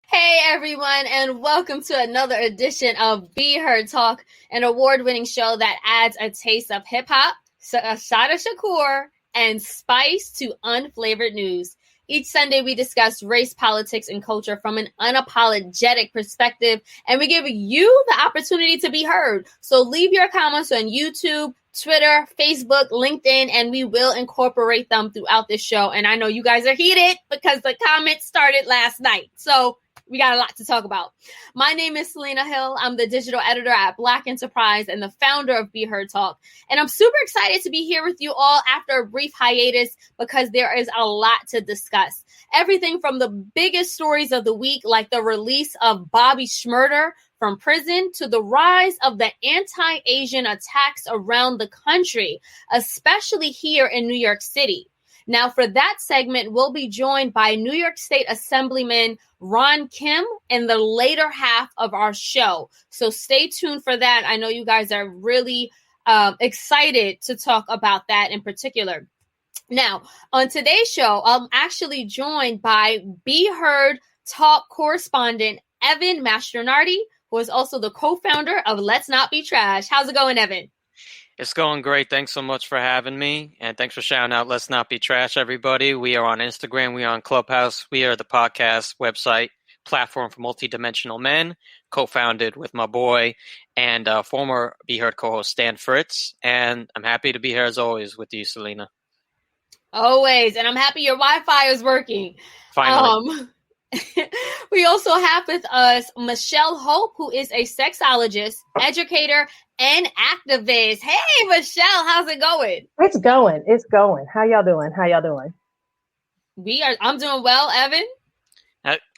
Hey everyone, and welcome to another edition of Be Heard Talk, an award-winning show that adds a taste of hip-hop, a shot of Shakur, and spice to unflavored news. Each Sunday, we discuss race, politics, and culture from an unapologetic perspective, and we give you the opportunity to be heard. So leave your comments on YouTube, Twitter, Facebook, LinkedIn, and we will incorporate them throughout this show. And I know you guys are heated because the comments started last night. So we got a lot to talk about. My name is Selena Hill. I'm the digital editor at Black Enterprise and the founder of Be Heard Talk. And I'm super excited to be here with you all after a brief hiatus because there is a lot to discuss. Everything from the biggest stories of the week, like the release of Bobby Shmurda from prison, to the rise of the anti-Asian attacks around the country, especially here in New York City. Now, for that segment, we'll be joined by New York State Assemblyman Ron Kim in the later half of our show. So stay tuned for that. I know you guys are really excited to talk about that in particular. Now, on today's show, I'm actually joined by Be Heard Talk correspondent Evan Mastrondari, who is also the co-founder of Let's Not Be Trash. How's it going, Evan? It's going great. Thanks so much for having me. And thanks for shouting out Let's Not Be Trash, everybody. We are on Instagram. We are on Clubhouse. We are the podcast, website, platform for multidimensional men, co-founded with my boy and former Be Heard co-host Stan Fritz. And I'm happy to be here as always with you, Selena. Always. And I'm happy your Wi-Fi is working. Finally. We also have with us Michelle Hope, who is a sexologist, educator, and activist. Hey, Michelle, how's it going? It's going. How y'all doing? I'm doing well, Evan.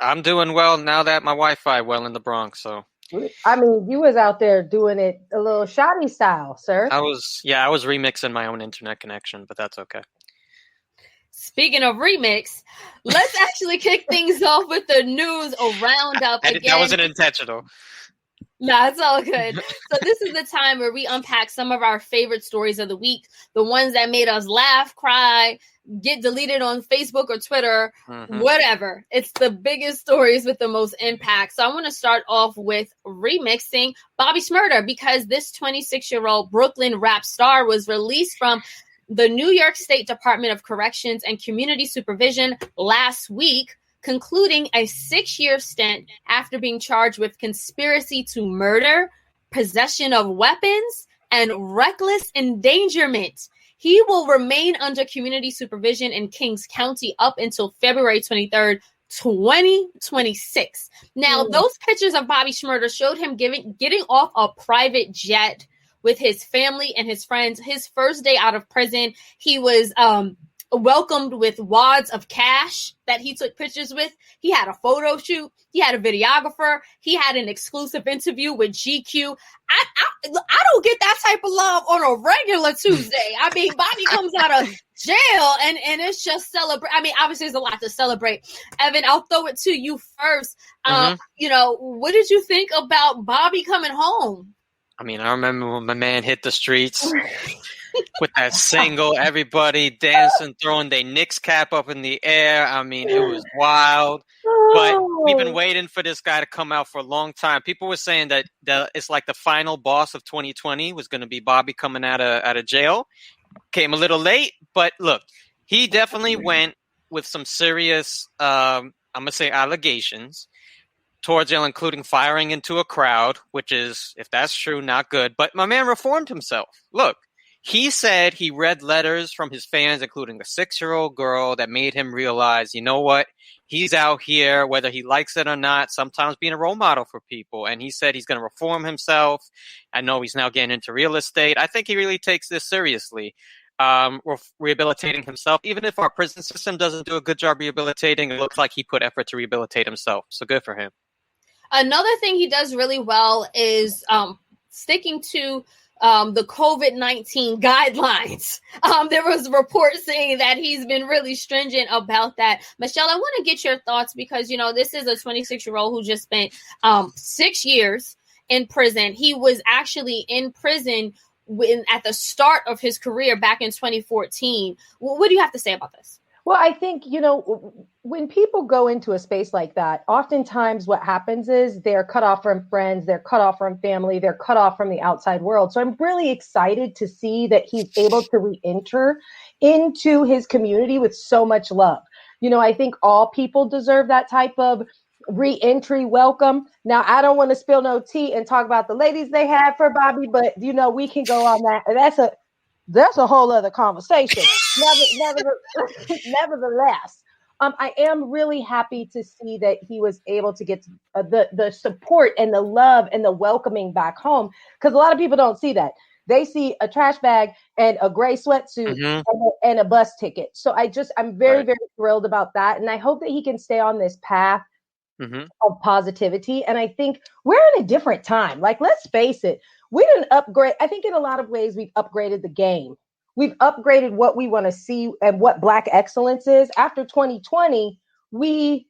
I'm doing well now that my Wi-Fi well in the Bronx. So, I mean, you was out there doing it a little shoddy style, sir. I was remixing my own internet connection, but that's okay. Speaking of remix, let's actually kick things off with the news roundup again. That wasn't intentional. No, it's all good. So this is the time where we unpack some of our favorite stories of the week, the ones that made us laugh, cry, get deleted on Facebook or Twitter, whatever. It's the biggest stories with the most impact. So I want to start off with remixing Bobby Shmurda because this 26-year-old Brooklyn rap star was released from the New York State Department of Corrections and Community Supervision last week, concluding a 6-year stint after being charged with conspiracy to murder, possession of weapons, and reckless endangerment. He will remain under community supervision in Kings County up until February 23rd, 2026. Now, those pictures of Bobby Shmurda showed him getting off a private jet with his family and his friends. His first day out of prison, he was welcomed with wads of cash that he took pictures with. He had a photo shoot. He had a videographer. He had an exclusive interview with GQ. I don't get that type of love on a regular Tuesday. I mean, Bobby comes out of jail and it's just celebrate. I mean, obviously there's a lot to celebrate. Evan, I'll throw it to you first. What did you think about Bobby coming home? I mean, I remember when my man hit the streets with that single, everybody dancing, throwing their Knicks cap up in the air. I mean, it was wild. But we've been waiting for this guy to come out for a long time. People were saying that it's like the final boss of 2020 was going to be Bobby coming out of jail. Came a little late, but look, he definitely went with some serious, I'm going to say, allegations towards jail, including firing into a crowd, which is, if that's true, not good. But my man reformed himself. Look, he said he read letters from his fans, including a 6-year-old girl, that made him realize, you know what? He's out here, whether he likes it or not, sometimes being a role model for people. And he said he's going to reform himself. I know he's now getting into real estate. I think he really takes this seriously. Rehabilitating himself. Even if our prison system doesn't do a good job rehabilitating, it looks like he put effort to rehabilitate himself. So good for him. Another thing he does really well is sticking to the COVID-19 guidelines. There was reports saying that he's been really stringent about that. Michelle, I want to get your thoughts because, this is a 26-year-old who just spent 6 years in prison. He was actually in prison at the start of his career back in 2014. What do you have to say about this? Well, I think, when people go into a space like that, oftentimes what happens is they're cut off from friends, they're cut off from family, they're cut off from the outside world. So I'm really excited to see that he's able to re-enter into his community with so much love. I think all people deserve that type of re-entry welcome. Now, I don't want to spill no tea and talk about the ladies they had for Bobby, but we can go on that. That's a whole other conversation. Nevertheless, I am really happy to see that he was able to get the support and the love and the welcoming back home, because a lot of people don't see that. They see a trash bag and a gray sweatsuit and a bus ticket. So I'm very, very thrilled about that. And I hope that he can stay on this path of positivity. And I think we're in a different time. Like, let's face it, we didn't upgrade. I think in a lot of ways, we've upgraded the game. We've upgraded what we want to see and what Black excellence is. After 2020, we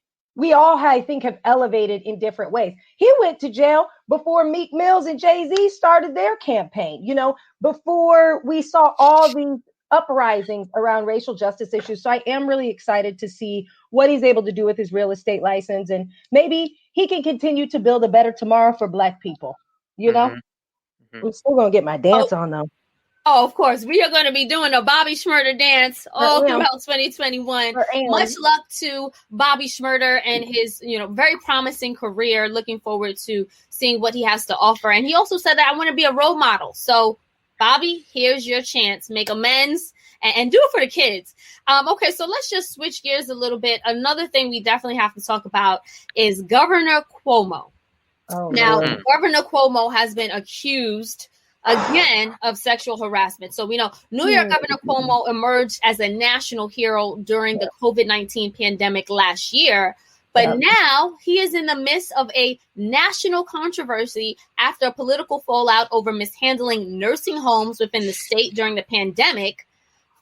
all, I think, have elevated in different ways. He went to jail before Meek Mills and Jay-Z started their campaign, before we saw all these uprisings around racial justice issues. So I am really excited to see what he's able to do with his real estate license. And maybe he can continue to build a better tomorrow for Black people, I'm still going to get my dance on, though. Oh, of course. We are going to be doing a Bobby Shmurda dance all throughout 2021. Much luck to Bobby Shmurda and his, very promising career. Looking forward to seeing what he has to offer. And he also said that I want to be a role model. So, Bobby, here's your chance. Make amends and do it for the kids. Okay, so let's just switch gears a little bit. Another thing we definitely have to talk about is Governor Cuomo. Now, Governor Cuomo has been accused again of sexual harassment. So we know New York Governor Cuomo emerged as a national hero during the COVID-19 pandemic last year. But now he is in the midst of a national controversy after a political fallout over mishandling nursing homes within the state during the pandemic.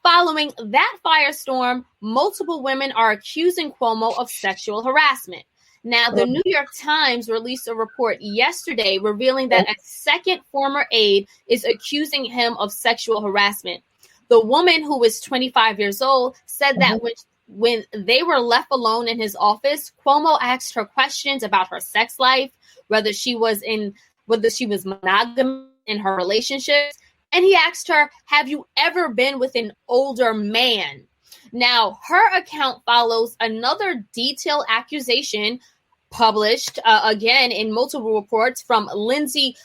Following that firestorm, multiple women are accusing Cuomo of sexual harassment. Now, the New York Times released a report yesterday revealing that a second former aide is accusing him of sexual harassment. The woman, who was 25 years old, said that when they were left alone in his office, Cuomo asked her questions about her sex life, whether she was monogamous in her relationships, and he asked her, "Have you ever been with an older man?" Now, her account follows another detailed accusation published again in multiple reports from Lindsay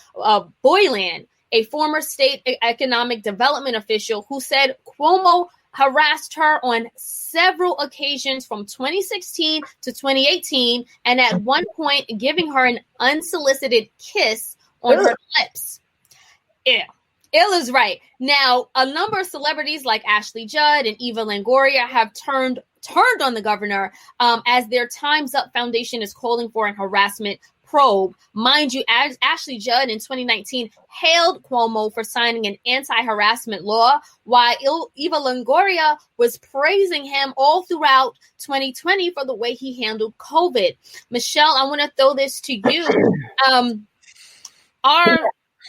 Boylan, a former state economic development official, who said Cuomo harassed her on several occasions from 2016 to 2018, and at one point giving her an unsolicited kiss on her lips. Yeah. Ill is right. Now, a number of celebrities like Ashley Judd and Eva Longoria have turned on the governor as their Time's Up Foundation is calling for an harassment probe. Mind you, as Ashley Judd in 2019 hailed Cuomo for signing an anti-harassment law, while Eva Longoria was praising him all throughout 2020 for the way he handled COVID. Michelle, I want to throw this to you. Are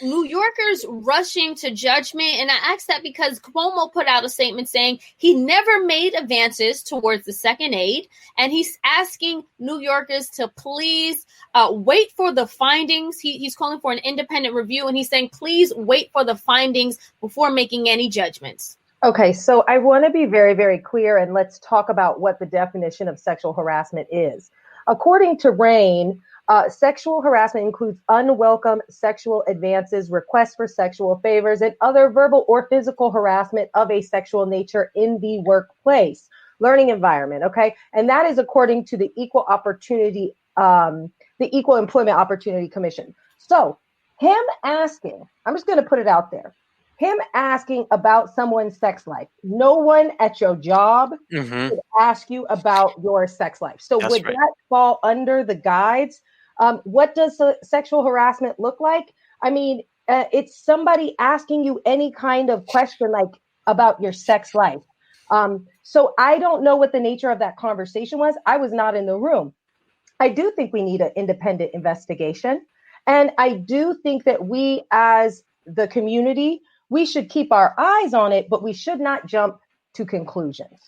New Yorkers rushing to judgment? And I ask that because Cuomo put out a statement saying he never made advances towards the second aid, and he's asking New Yorkers to please wait for the findings. He's calling for an independent review, and he's saying please wait for the findings before making any judgments. Okay, so I want to be very, very clear, and let's talk about what the definition of sexual harassment is. According to RAINN, sexual harassment includes unwelcome sexual advances, requests for sexual favors, and other verbal or physical harassment of a sexual nature in the workplace, learning environment. Okay, and that is according to the Equal Employment Opportunity Commission. So him asking, I'm just going to put it out there, him asking about someone's sex life. No one at your job would ask you about your sex life. So would that fall under the guides? What does sexual harassment look like? I mean, it's somebody asking you any kind of question like about your sex life. So I don't know what the nature of that conversation was. I was not in the room. I do think we need an independent investigation. And I do think that we as the community, we should keep our eyes on it, but we should not jump to conclusions.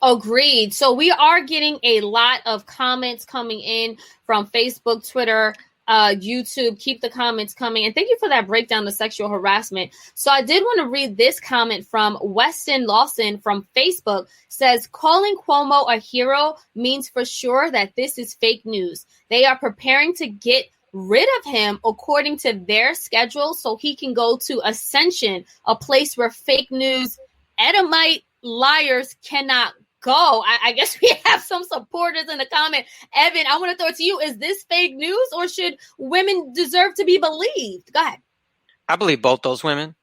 Agreed. So we are getting a lot of comments coming in from Facebook, Twitter, YouTube. Keep the comments coming. And thank you for that breakdown of sexual harassment. So I did want to read this comment from Weston Lawson from Facebook. Says, calling Cuomo a hero means for sure that this is fake news. They are preparing to get rid of him according to their schedule so he can go to Ascension, a place where fake news, Edomite liars cannot go. I guess we have some supporters in the comment. Evan, I want to throw it to you. Is this fake news or should women deserve to be believed? Go ahead. I believe both those women.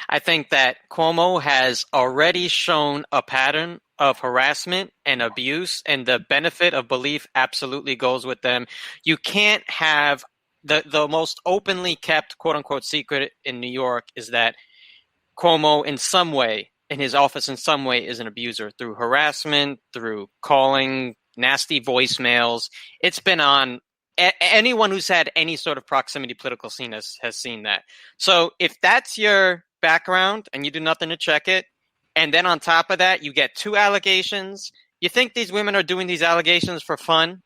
I think that Cuomo has already shown a pattern of harassment and abuse, and the benefit of belief absolutely goes with them. You can't have the most openly kept quote unquote secret in New York is that Cuomo in some way in his office in some way is an abuser through harassment, through calling, nasty voicemails. It's been on. Anyone who's had any sort of proximity political scene has seen that. So if that's your background and you do nothing to check it, and then on top of that, you get 2 allegations, you think these women are doing these allegations for fun?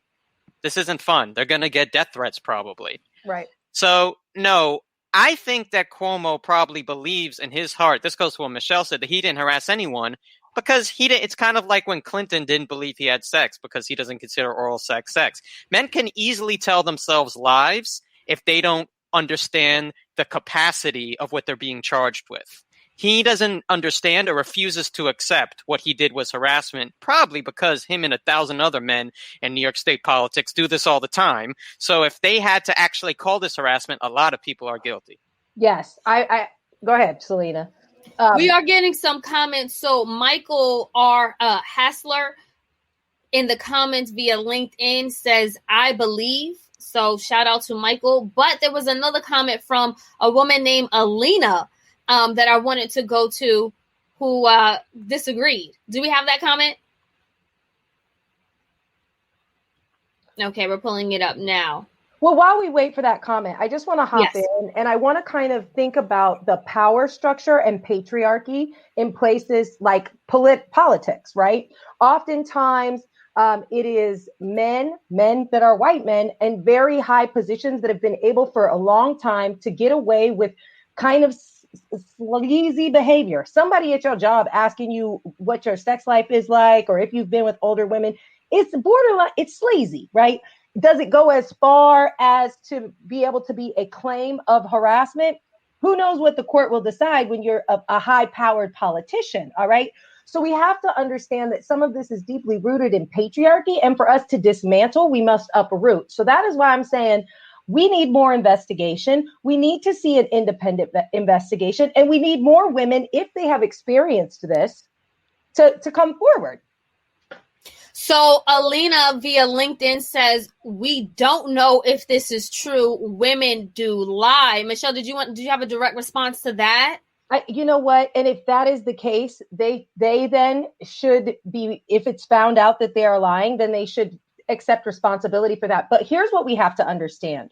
This isn't fun. They're going to get death threats probably. Right. So, no. I think that Cuomo probably believes in his heart, this goes to what Michelle said, that he didn't harass anyone because it's kind of like when Clinton didn't believe he had sex because he doesn't consider oral sex sex. Men can easily tell themselves lies if they don't understand the capacity of what they're being charged with. He doesn't understand or refuses to accept what he did was harassment, probably because him and 1,000 other men in New York State politics do this all the time. So if they had to actually call this harassment, a lot of people are guilty. Yes. I go ahead, Selena. We are getting some comments. So Michael R. Hassler in the comments via LinkedIn says, I believe. So shout out to Michael. But there was another comment from a woman named Alina that I wanted to go to who disagreed. Do we have that comment? Okay, we're pulling it up now. Well, while we wait for that comment, I just want to hop in and I want to kind of think about the power structure and patriarchy in places like politics, right? Oftentimes, it is men that are white men in very high positions that have been able for a long time to get away with kind of sleazy behavior. Somebody at your job asking you what your sex life is like, or if you've been with older women, it's borderline, it's sleazy, right? Does it go as far as to be able to be a claim of harassment? Who knows what the court will decide when you're a high-powered politician, all right? So we have to understand that some of this is deeply rooted in patriarchy, and for us to dismantle, we must uproot. So that is why I'm saying we need more investigation. We need to see an independent investigation, and we need more women, if they have experienced this, to come forward. So Alina via LinkedIn says, we don't know if this is true. Women do lie. Michelle, did you have a direct response to that? You know what? And if that is the case, they then should be, if it's found out that they are lying, then they should accept responsibility for that. But here's what we have to understand.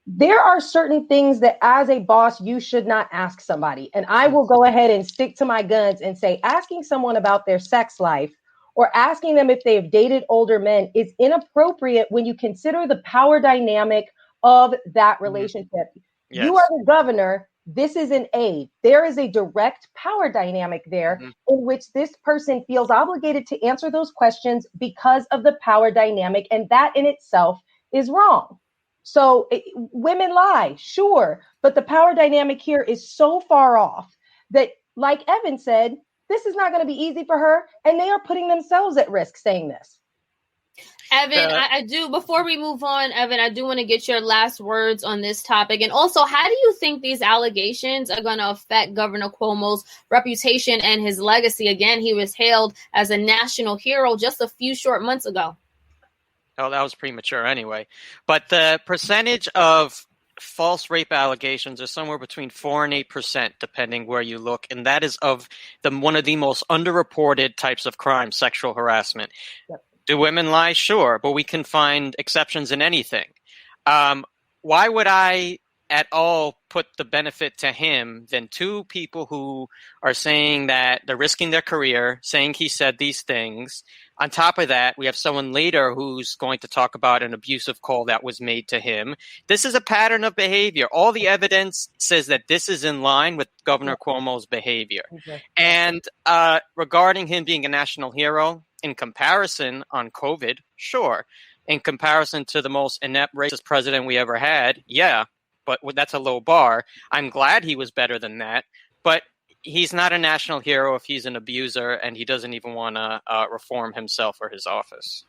There are certain things that as a boss, you should not ask somebody. And I will go ahead and stick to my guns and say asking someone about their sex life or asking them if they've dated older men is inappropriate when you consider the power dynamic of that relationship. Yes. You are the governor. This is an aide. There is a direct power dynamic there in which this person feels obligated to answer those questions because of the power dynamic. And that in itself is wrong. So women lie, sure. But the power dynamic here is so far off that, like Evan said, this is not going to be easy for her. And they are putting themselves at risk saying this. Evan, I do, before we move on, Evan, I do want to get your last words on this topic. And also, how do you think these allegations are going to affect Governor Cuomo's reputation and his legacy? Again, he was hailed as a national hero just a few short months ago. Oh, that was premature anyway. But the percentage of false rape allegations are somewhere between 4 and 8%, depending where you look. And that is of one of the most underreported types of crime, sexual harassment. Yep. Do women lie? Sure, but we can find exceptions in anything. Why would I at all put the benefit to him than two people who are saying that they're risking their career, saying he said these things? On top of that, we have someone later who's going to talk about an abusive call that was made to him. This is a pattern of behavior. All the evidence says that this is in line with Governor Cuomo's behavior. And regarding him being a national hero, in comparison on COVID, sure. In comparison to the most inept racist president we ever had, yeah, but that's a low bar. I'm glad he was better than that, but he's not a national hero if he's an abuser and he doesn't even want to reform himself or his office.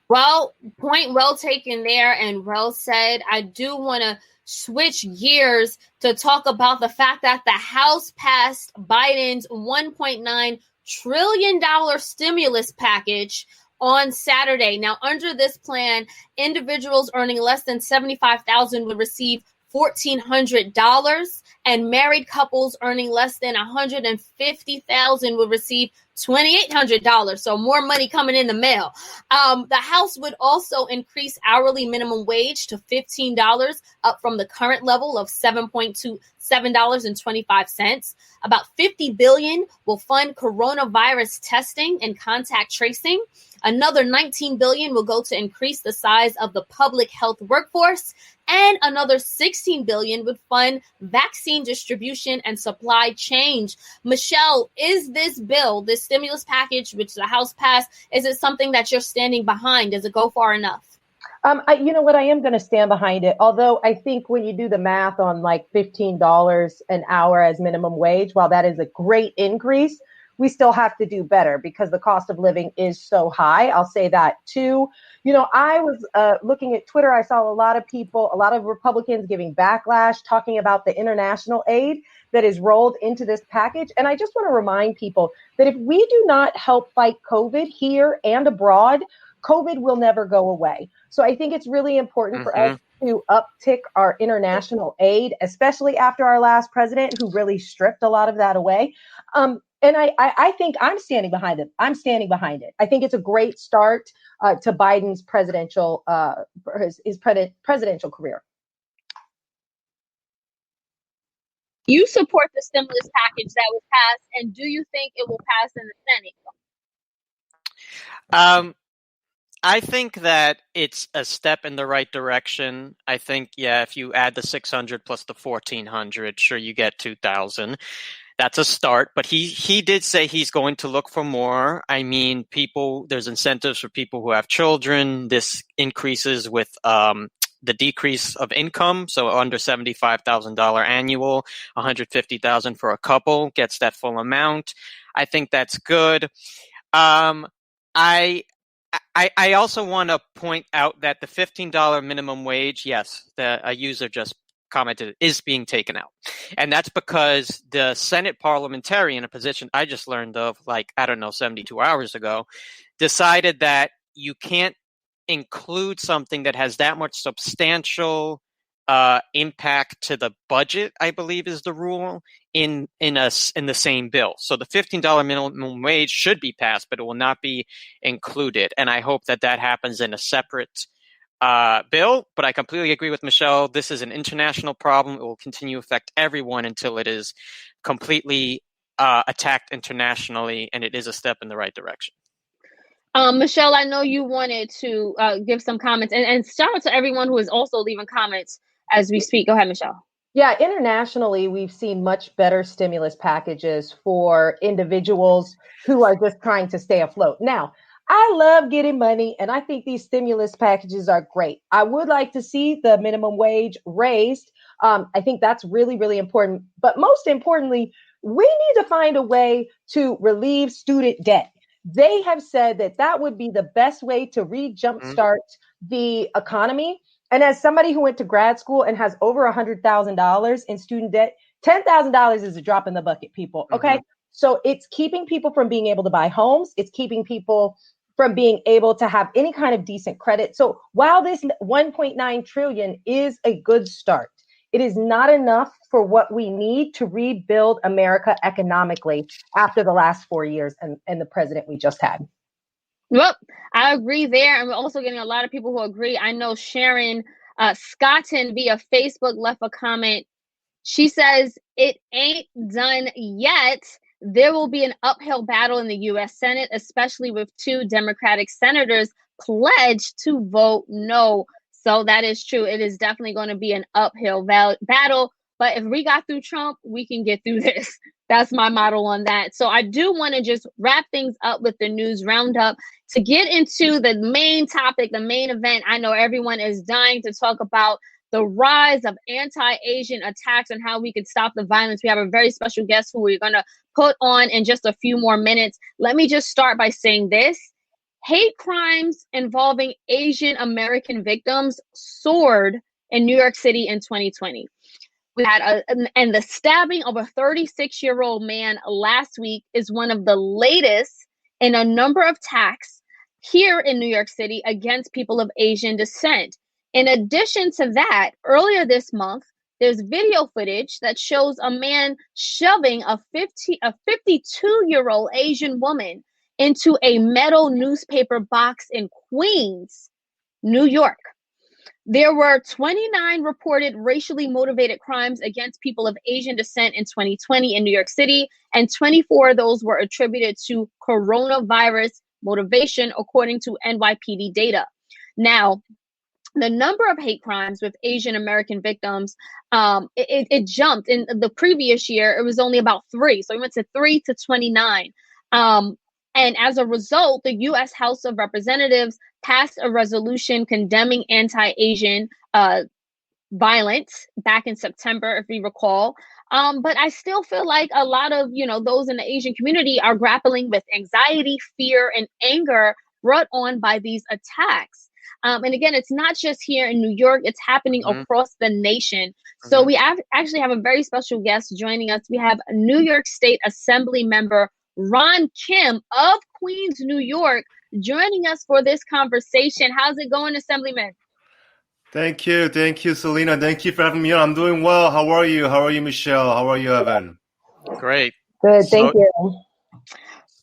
Well, point well taken there and well said. I do want to switch gears to talk about the fact that the House passed Biden's $1.9 trillion stimulus package on Saturday. Now, under this plan, individuals earning less than $75,000 would receive $1,400, and married couples earning less than $150,000 would receive $2,800. So more money coming in the mail. The House would also increase hourly minimum wage to $15, up from the current level of $7.25. About $50 billion will fund coronavirus testing and contact tracing. Another $19 billion will go to increase the size of the public health workforce, and another $16 billion would fund vaccine distribution and supply chain. Michelle, is this bill, this stimulus package, which the House passed, is it something that you're standing behind? Does it go far enough? You know what? I am going to stand behind it. Although I think when you do the math on like $15 an hour as minimum wage, while that is a great increase, we still have to do better because the cost of living is so high. I'll say that too. You know, I was looking at Twitter. I saw a lot of people, a lot of Republicans giving backlash, talking about the international aid that is rolled into this package. And I just want to remind people that if we do not help fight COVID here and abroad, COVID will never go away. So I think it's really important for us to uptick our international aid, especially after our last president who really stripped a lot of that away. And I think I'm standing behind it. I'm standing behind it. I think it's a great start to Biden's presidential presidential career. You support the stimulus package that was passed, and do you think it will pass in the Senate? I think that it's a step in the right direction. I think, if you add the 600 plus the 1,400, sure, you get 2,000. That's a start, but he did say he's going to look for more. I mean, there's incentives for people who have children. This increases with the decrease of income, so under $75,000 annual, $150,000 for a couple gets that full amount. I think that's good. I also want to point out that the $15 minimum wage, yes, a user just commented, is being taken out. And that's because the Senate parliamentarian, a position I just learned of 72 hours ago, decided that you can't include something that has that much substantial impact to the budget, I believe is the rule, in the same bill. So the $15 minimum wage should be passed, but it will not be included. And I hope that happens in a separate bill, but I completely agree with Michelle. This is an international problem. It will continue to affect everyone until it is completely attacked internationally, and it is a step in the right direction. Michelle, I know you wanted to give some comments, and shout out to everyone who is also leaving comments as we speak. Go ahead, Michelle. Yeah, internationally, we've seen much better stimulus packages for individuals who are just trying to stay afloat. Now, I love getting money, and I think these stimulus packages are great. I would like to see the minimum wage raised. I think that's really, really important. But most importantly, we need to find a way to relieve student debt. They have said that would be the best way to jumpstart the economy. And as somebody who went to grad school and has over $100,000 in student debt, $10,000 is a drop in the bucket, people. Okay. So it's keeping people from being able to buy homes. It's keeping people from being able to have any kind of decent credit. So while this 1.9 trillion is a good start, it is not enough for what we need to rebuild America economically after the last 4 years and the president we just had. Well, I agree there. And we're also getting a lot of people who agree. I know Sharon Scotton via Facebook left a comment. She says, it ain't done yet. There will be an uphill battle in the U.S. Senate, especially with 2 Democratic senators pledged to vote no. So that is true. It is definitely going to be an uphill battle. But if we got through Trump, we can get through this. That's my motto on that. So I do want to just wrap things up with the news roundup to get into the main topic, the main event. I know everyone is dying to talk about the rise of anti-Asian attacks and how we could stop the violence. We have a very special guest who we're going to put on in just a few more minutes. Let me just start by saying this. Hate crimes involving Asian American victims soared in New York City in 2020. We had and the stabbing of a 36-year-old man last week is one of the latest in a number of attacks here in New York City against people of Asian descent. In addition to that, earlier this month, there's video footage that shows a man shoving a 52-year-old Asian woman into a metal newspaper box in Queens, New York. There were 29 reported racially motivated crimes against people of Asian descent in 2020 in New York City, and 24 of those were attributed to coronavirus motivation, according to NYPD data. Now, the number of hate crimes with Asian American victims, it jumped. In the previous year, it was only about 3. So we went to 3 to 29. And as a result, the U.S. House of Representatives passed a resolution condemning anti-Asian violence back in September, if we recall. But I still feel like a lot of, those in the Asian community are grappling with anxiety, fear, and anger brought on by these attacks. And again, it's not just here in New York, it's happening across the nation. So we actually have a very special guest joining us. We have New York State Assembly member Ron Kim of Queens, New York, joining us for this conversation. How's it going, Assemblyman? Thank you, Selena. Thank you for having me on. I'm doing well. How are you? How are you, Michelle? How are you, Evan? Great. Good, thank you.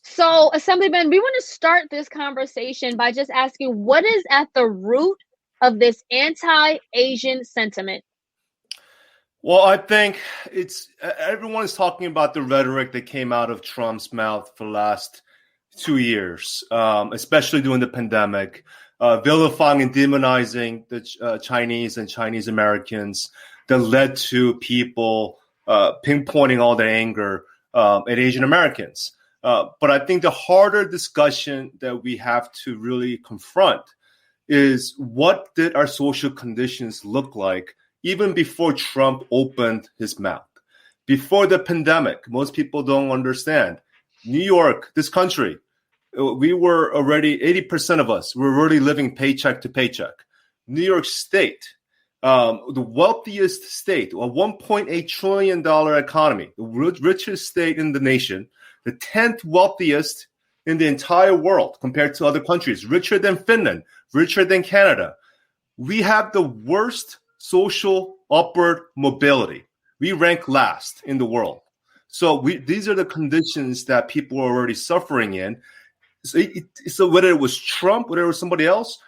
So, Assemblyman, we want to start this conversation by just asking, what is at the root of this anti-Asian sentiment? Well, I think everyone is talking about the rhetoric that came out of Trump's mouth for the last 2 years, especially during the pandemic, vilifying and demonizing the Chinese and Chinese Americans that led to people pinpointing all their anger at Asian Americans. But I think the harder discussion that we have to really confront is, what did our social conditions look like even before Trump opened his mouth? Before the pandemic, most people don't understand. New York, this country, we were already, 80% of us were already living paycheck to paycheck. New York State, the wealthiest state, a $1.8 trillion economy, the richest state in the nation, the 10th wealthiest in the entire world compared to other countries, richer than Finland, richer than Canada. We have the worst social upward mobility. We rank last in the world. So these are the conditions that people are already suffering in. So whether it was Trump, whether it was somebody else,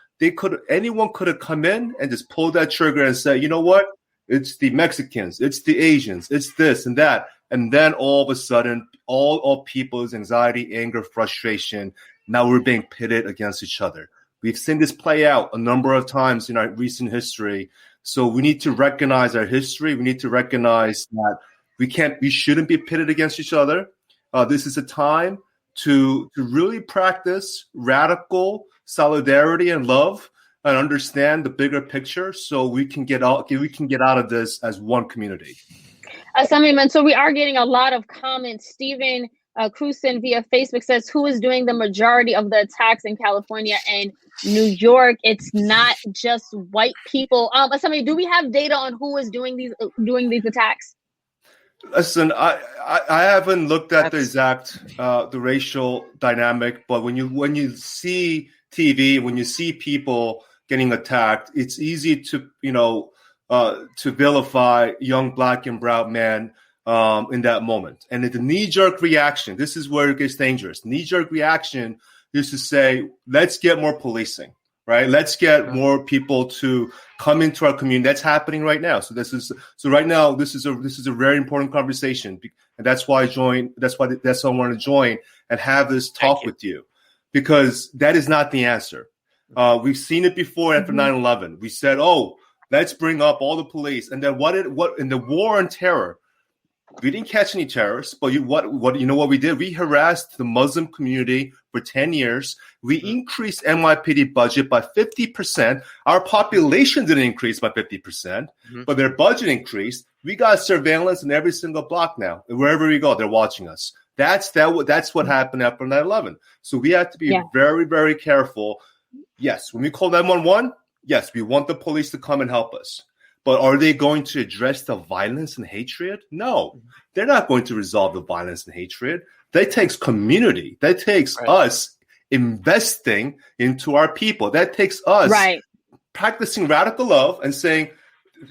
anyone could have come in and just pulled that trigger and said, you know what? It's the Mexicans, it's the Asians, it's this and that. And then all of a sudden, all people's anxiety, anger, frustration, now we're being pitted against each other. We've seen this play out a number of times in our recent history. So we need to recognize our history. We need to recognize that we shouldn't be pitted against each other. This is a time to really practice radical solidarity and love and understand the bigger picture, so we can get out of this as one community. Assemblyman, so we are getting a lot of comments. Stephen Cruson via Facebook says, who is doing the majority of the attacks in California and New York? It's not just white people. Assemblyman, do we have data on who is doing these attacks? Listen, I haven't looked at the exact the racial dynamic, but when you see TV, when you see people getting attacked, it's easy to vilify young black and brown men in that moment. And the knee-jerk reaction, this is where it gets dangerous. Knee-jerk reaction is to say, let's get more policing, right? Let's get more people to come into our community. That's happening right now. So this is a very important conversation, and that's why I joined. That's why I wanted to join and have this talk with you, because that is not the answer. We've seen it before after 9/11. We said, oh, let's bring up all the police, and then what in the war on terror. We didn't catch any terrorists, but you know what we did? We harassed the Muslim community for 10 years. We increased NYPD budget by 50%. Our population didn't increase by 50%, but their budget increased. We got surveillance in every single block now. Wherever we go, they're watching us. That's what happened after 9/11. So we have to be very, very careful. Yes, when we call 911, yes, we want the police to come and help us. But are they going to address the violence and hatred? No, they're not going to resolve the violence and hatred. That takes community. That takes us investing into our people. That takes us practicing radical love and saying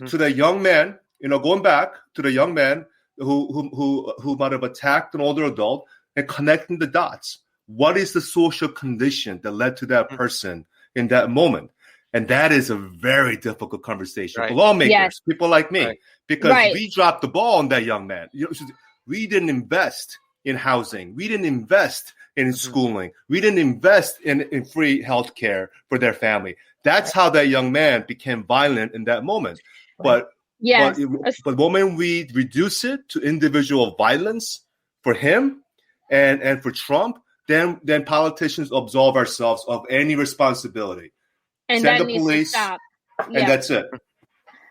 to the young man, going back to the young man who might have attacked an older adult and connecting the dots. What is the social condition that led to that person in that moment? And that is a very difficult conversation for lawmakers, people like me, because we dropped the ball on that young man. We didn't invest in housing. We didn't invest in schooling. We didn't invest in free health care for their family. That's how that young man became violent in that moment. But the moment we reduce it to individual violence for him and for Trump, then politicians absolve ourselves of any responsibility. And send that the needs police, to stop. and that's it.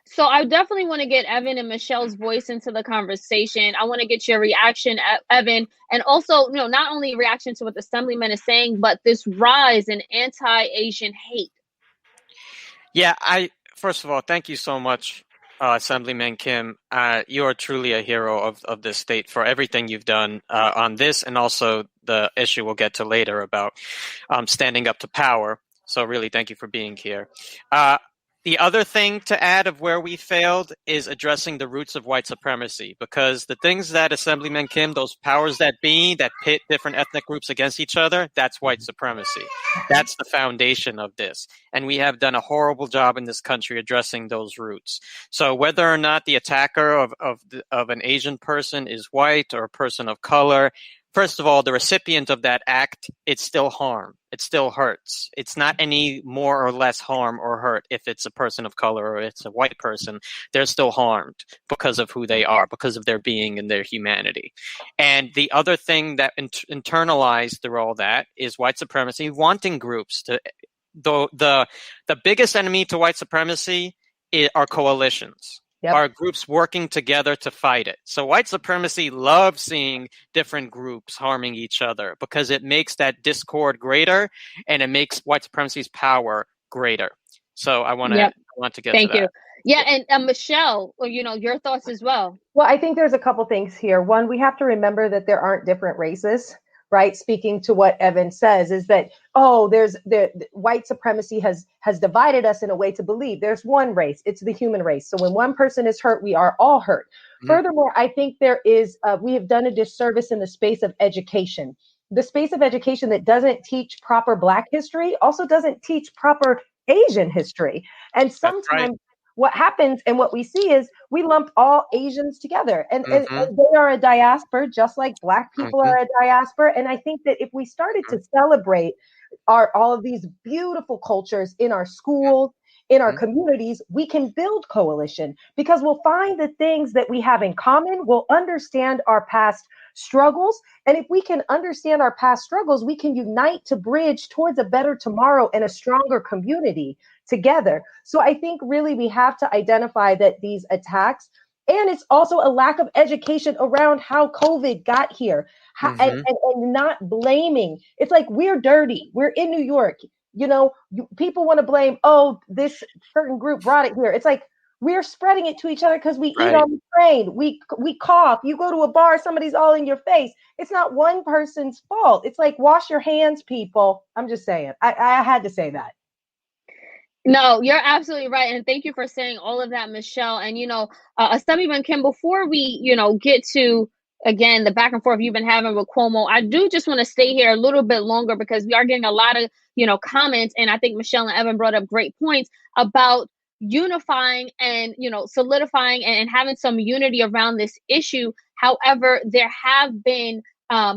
So I definitely want to get Evan and Michelle's voice into the conversation. I want to get your reaction, Evan, and also, not only reaction to what the Assemblyman is saying, but this rise in anti-Asian hate. Yeah, first of all, thank you so much, Assemblyman Kim. You are truly a hero of this state for everything you've done on this, and also the issue we'll get to later about standing up to power. So really, thank you for being here. The other thing to add of where we failed is addressing the roots of white supremacy, because the things that Assemblyman Kim, those powers that be that pit different ethnic groups against each other, that's white supremacy. That's the foundation of this. And we have done a horrible job in this country addressing those roots. So whether or not the attacker of an Asian person is white or a person of color, first of all, the recipient of that act, it's still harm. It still hurts. It's not any more or less harm or hurt if it's a person of color or it's a white person. They're still harmed because of who they are, because of their being and their humanity. And the other thing that internalized through all that is white supremacy wanting groups to. The biggest enemy to white supremacy are coalitions. Are groups working together to fight it. So white supremacy loves seeing different groups harming each other because it makes that discord greater and it makes white supremacy's power greater. So I want to get Thank to that. you. Yeah, and Michelle, your thoughts as well. Well, I think there's a couple things here. One, we have to remember that there aren't different races, right? Speaking to what Evan says is that, there's the white supremacy has divided us in a way to believe there's one race. It's the human race. So when one person is hurt, we are all hurt. Furthermore, I think there is, we have done a disservice in the space of education. The space of education that doesn't teach proper Black history also doesn't teach proper Asian history. And sometimes what happens and what we see is we lump all Asians together and they are a diaspora, just like Black people are a diaspora. And I think that if we started to celebrate all of these beautiful cultures in our schools, in our communities, we can build coalition because we'll find the things that we have in common. We'll understand our past struggles. And if we can understand our past struggles, we can unite to bridge towards a better tomorrow and a stronger community together. So I think really we have to identify that these attacks, and it's also a lack of education around how COVID got here and not blaming. It's like we're dirty. We're in New York. People want to blame, this certain group brought it here. It's like we're spreading it to each other because we eat on the train. We cough. You go to a bar, somebody's all in your face. It's not one person's fault. It's like, wash your hands, people. I'm just saying. I had to say that. No, you're absolutely right. And thank you for saying all of that, Michelle. And, Assemblyman Kim, before we, get to again, the back and forth you've been having with Cuomo. I do just want to stay here a little bit longer because we are getting a lot of, comments. And I think Michelle and Evan brought up great points about unifying and, solidifying and having some unity around this issue. However, there have been,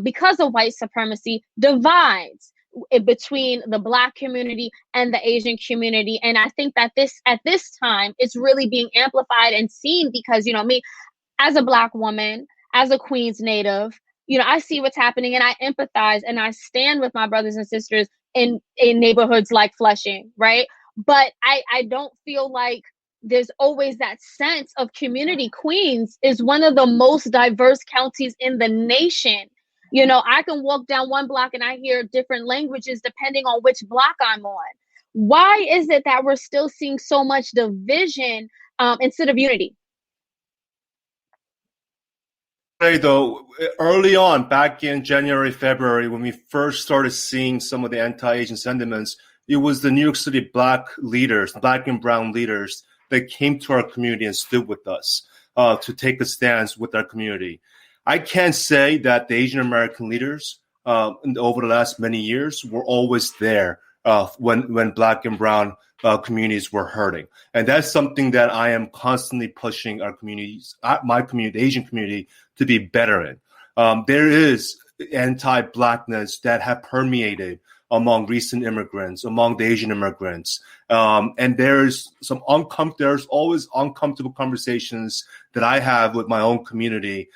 because of white supremacy, divides between the Black community and the Asian community. And I think that at this time, it's really being amplified and seen because, me, as a Black woman, as a Queens native, I see what's happening and I empathize and I stand with my brothers and sisters in neighborhoods like Flushing, right? But I don't feel like there's always that sense of community. Queens is one of the most diverse counties in the nation. I can walk down one block and I hear different languages depending on which block I'm on. Why is it that we're still seeing so much division instead of unity? Though early on, back in January, February, when we first started seeing some of the anti-Asian sentiments, it was the New York City Black leaders, Black and brown leaders, that came to our community and stood with us to take a stance with our community. I can't say that the Asian American leaders over the last many years were always there when Black and brown communities were hurting. And that's something that I am constantly pushing our communities, my community, the Asian community, to be better in. There is anti-Blackness that have permeated among recent immigrants, among the Asian immigrants. And there's always uncomfortable conversations that I have with my own community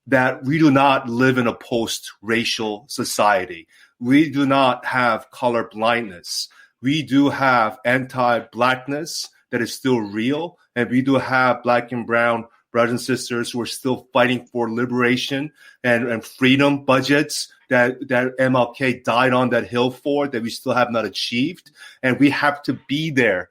that we do not live in a post-racial society. We do not have color blindness. We do have anti-Blackness that is still real. And we do have Black and brown brothers and sisters who are still fighting for liberation and freedom budgets that MLK died on that hill for, that we still have not achieved. And we have to be there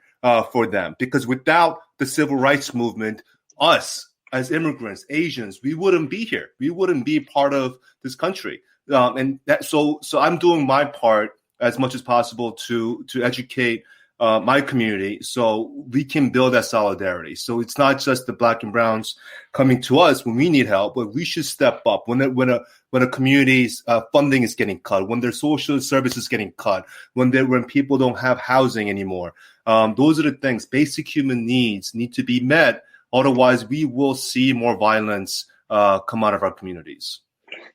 for them. Because without the civil rights movement, us as immigrants, Asians, we wouldn't be here. We wouldn't be part of this country. So I'm doing my part as much as possible to educate my community so we can build that solidarity. So it's not just the Black and browns coming to us when we need help, but we should step up when a community's funding is getting cut, when their social services is getting cut, when people don't have housing anymore. Those are the things. Basic human needs need to be met. Otherwise, we will see more violence come out of our communities.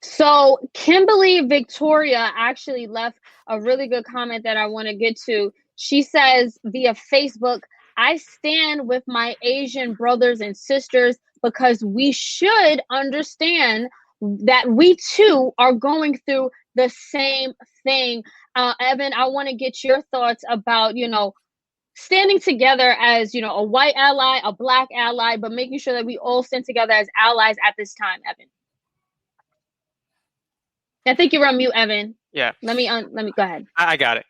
So Kimberly Victoria actually left a really good comment that I want to get to. She says via Facebook, I stand with my Asian brothers and sisters because we should understand that we too are going through the same thing. Evan, I want to get your thoughts about, standing together as, a white ally, a Black ally, but making sure that we all stand together as allies at this time, Evan. I think you're on mute, Evan. Yeah. Let me go ahead. I got it.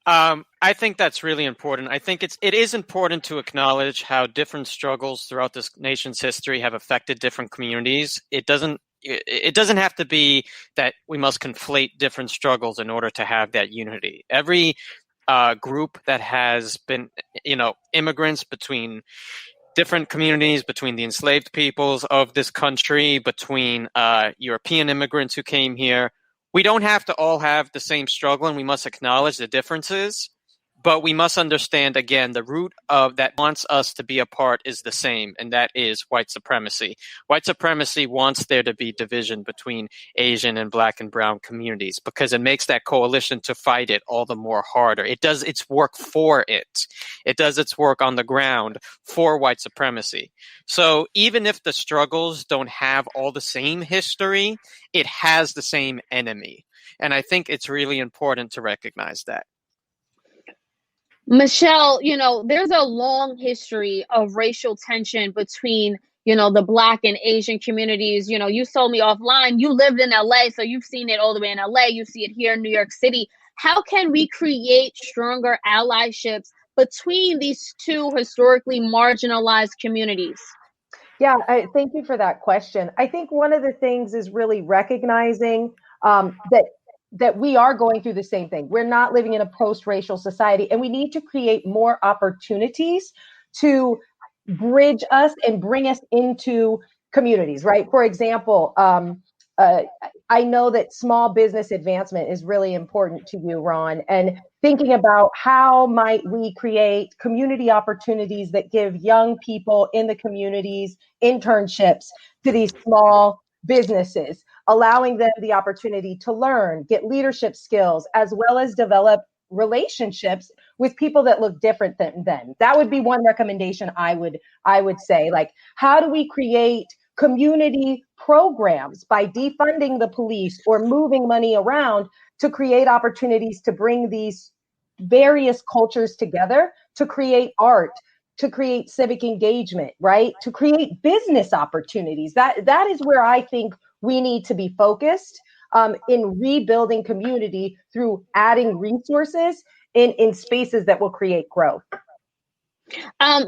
I think that's really important. I think it is important to acknowledge how different struggles throughout this nation's history have affected different communities. It doesn't have to be that we must conflate different struggles in order to have that unity. Every group that has been, immigrants between different communities, between the enslaved peoples of this country, between European immigrants who came here. We don't have to all have the same struggle, and we must acknowledge the differences. But we must understand, again, the root of that wants us to be apart is the same, and that is white supremacy. White supremacy wants there to be division between Asian and Black and brown communities because it makes that coalition to fight it all the more harder. It does its work for it. It does its work on the ground for white supremacy. So even if the struggles don't have all the same history, it has the same enemy. And I think it's really important to recognize that. Michelle, there's a long history of racial tension between, the Black and Asian communities. You told me offline, you lived in LA, so you've seen it all the way in LA. You see it here in New York City. How can we create stronger allyships between these two historically marginalized communities? Yeah, thank you for that question. I think one of the things is really recognizing that we are going through the same thing. We're not living in a post-racial society, and we need to create more opportunities to bridge us and bring us into communities, right? For example, I know that small business advancement is really important to you, Ron, and thinking about how might we create community opportunities that give young people in the communities internships to these small businesses, allowing them the opportunity to learn, get leadership skills, as well as develop relationships with people that look different than them. That would be one recommendation I would say. Like, how do we create community programs by defunding the police or moving money around to create opportunities to bring these various cultures together, to create art, to create civic engagement, right? To create business opportunities. That is where I think we need to be focused in rebuilding community through adding resources in spaces that will create growth.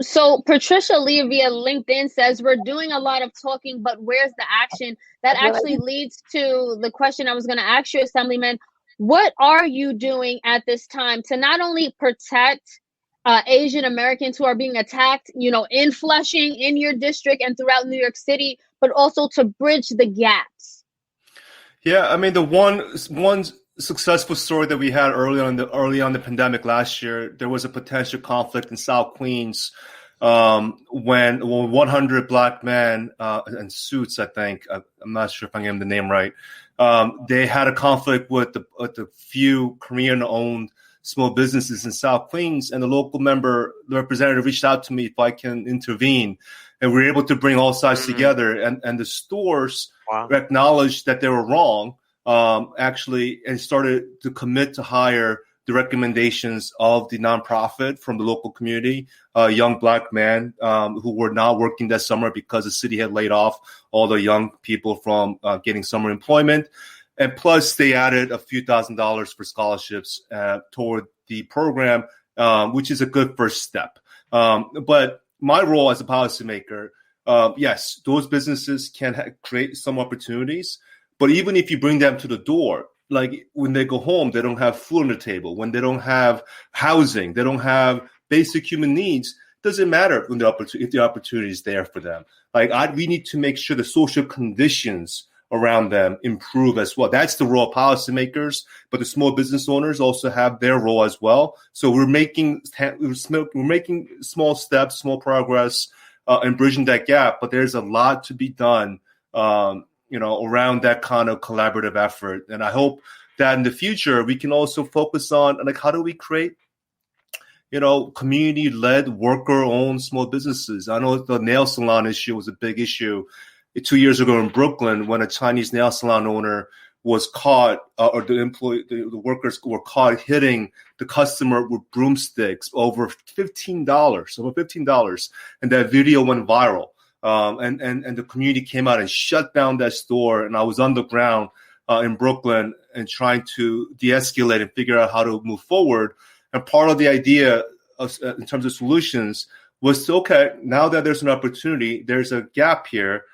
So Patricia Lee via LinkedIn says, we're doing a lot of talking, but where's the action? That actually leads to the question I was going to ask you, Assemblyman. What are you doing at this time to not only protect Asian Americans who are being attacked, in Flushing, in your district, and throughout New York City, but also to bridge the gaps? Yeah, I mean, the one successful story that we had early on the pandemic last year, there was a potential conflict in South Queens when 100 black men in suits, I think, I'm not sure if I'm getting the name right, they had a conflict with the few Korean-owned small businesses in South Queens, and the representative reached out to me if I can intervene, and we were able to bring all sides together, and the stores acknowledged that they were wrong, actually, and started to commit to hire the recommendations of the nonprofit from the local community, young black men who were not working that summer because the city had laid off all the young people from getting summer employment. And plus, they added a few $1,000s for scholarships toward the program, which is a good first step. But my role as a policymaker, yes, those businesses can create some opportunities. But even if you bring them to the door, like when they go home, they don't have food on the table. When they don't have housing, they don't have basic human needs. Doesn't matter when if the opportunity is there for them. We need to make sure the social conditions around them improve as well. That's the role of policymakers, but the small business owners also have their role as well. So we're making small steps, small progress, and bridging that gap. But there's a lot to be done, around that kind of collaborative effort. And I hope that in the future we can also focus on how do we create, community-led, worker-owned small businesses. I know the nail salon issue was a big issue 2 years ago in Brooklyn when a Chinese nail salon owner was caught, or the workers were caught hitting the customer with broomsticks over $15. And that video went viral. And the community came out and shut down that store. And I was on the ground in Brooklyn and trying to de-escalate and figure out how to move forward. And part of the idea in terms of solutions was now that there's an opportunity, there's a gap here.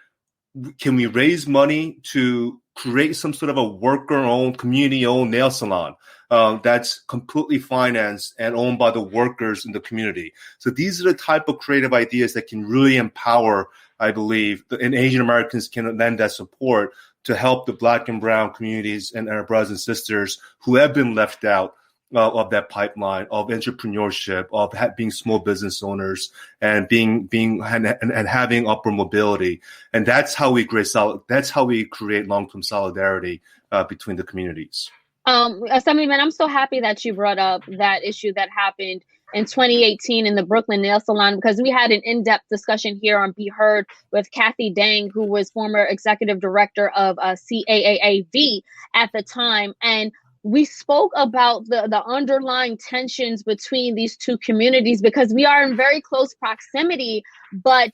Can we raise money to create some sort of a worker-owned, community-owned nail salon that's completely financed and owned by the workers in the community? So these are the type of creative ideas that can really empower, I believe, and Asian Americans can lend that support to help the Black and Brown communities and our brothers and sisters who have been left out of that pipeline of entrepreneurship, of being small business owners, and and having upward mobility. And that's how we create long-term solidarity between the communities. Assemblyman, I'm so happy that you brought up that issue that happened in 2018 in the Brooklyn nail salon, because we had an in-depth discussion here on Be Heard with Kathy Dang, who was former executive director of CAAAV at the time. And we spoke about the underlying tensions between these two communities because we are in very close proximity, but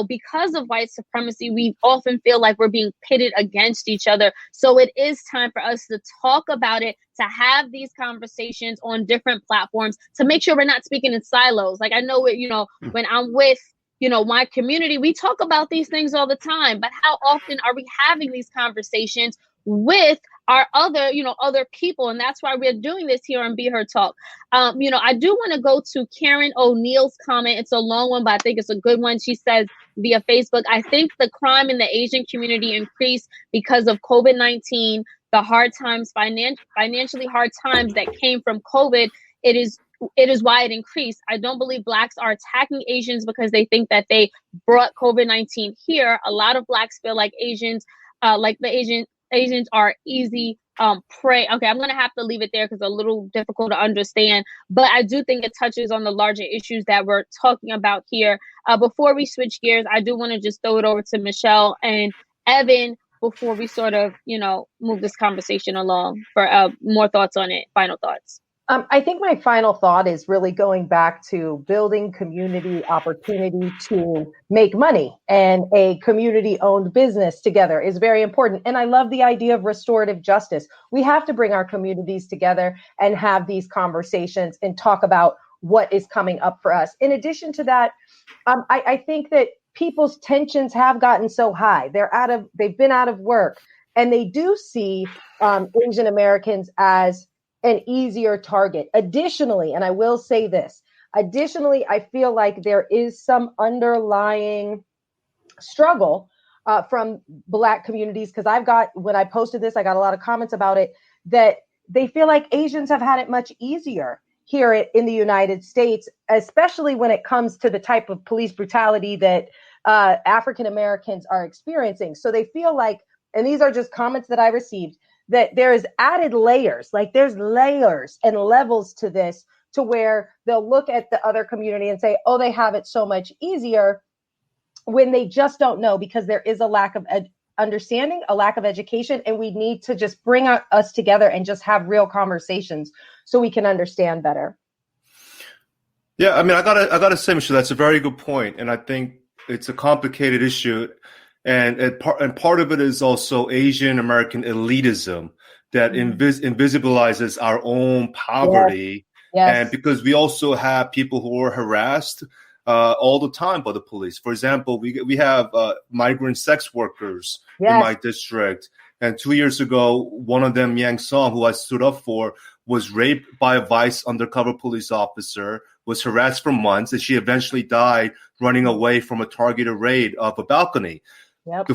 because of white supremacy, we often feel like we're being pitted against each other. So it is time for us to talk about it, to have these conversations on different platforms, to make sure we're not speaking in silos. Like I know, when I'm with my community, we talk about these things all the time, but how often are we having these conversations with our other people. And that's why we're doing this here on Be Her Talk. I do want to go to Karen O'Neill's comment. It's a long one, but I think it's a good one. She says via Facebook, I think the crime in the Asian community increased because of COVID-19, the hard times, financially hard times that came from COVID. It is why it increased. I don't believe Blacks are attacking Asians because they think that they brought COVID-19 here. A lot of Blacks feel like Asians are easy prey. Okay, I'm going to have to leave it there because it's a little difficult to understand. But I do think it touches on the larger issues that we're talking about here. Before we switch gears, I do want to just throw it over to Michelle and Evan before we sort of, move this conversation along for more thoughts on it, final thoughts. I think my final thought is really going back to building community opportunity to make money, and a community-owned business together is very important. And I love the idea of restorative justice. We have to bring our communities together and have these conversations and talk about what is coming up for us. In addition to that, I think that people's tensions have gotten so high. They've been out of work, and they do see Asian Americans as an easier target. Additionally, and I will say this, I feel like there is some underlying struggle from Black communities, because when I posted this, I got a lot of comments about it, that they feel like Asians have had it much easier here in the United States, especially when it comes to the type of police brutality that African Americans are experiencing. So they feel like, and these are just comments that I received, that there is added layers, like there's layers and levels to this, to where they'll look at the other community and say, oh, they have it so much easier, when they just don't know, because there is a lack of understanding, a lack of education, and we need to just bring us together and just have real conversations so we can understand better. Yeah, I mean, I gotta say, Michelle, that's a very good point, and I think it's a complicated issue. And part of it is also Asian American elitism that invisibilizes our own poverty. Yes. And because we also have people who are harassed all the time by the police. For example, we have migrant sex workers in my district. And 2 years ago, one of them, Yang Song, who I stood up for, was raped by a vice undercover police officer, was harassed for months, and she eventually died running away from a targeted raid of a balcony. Yep.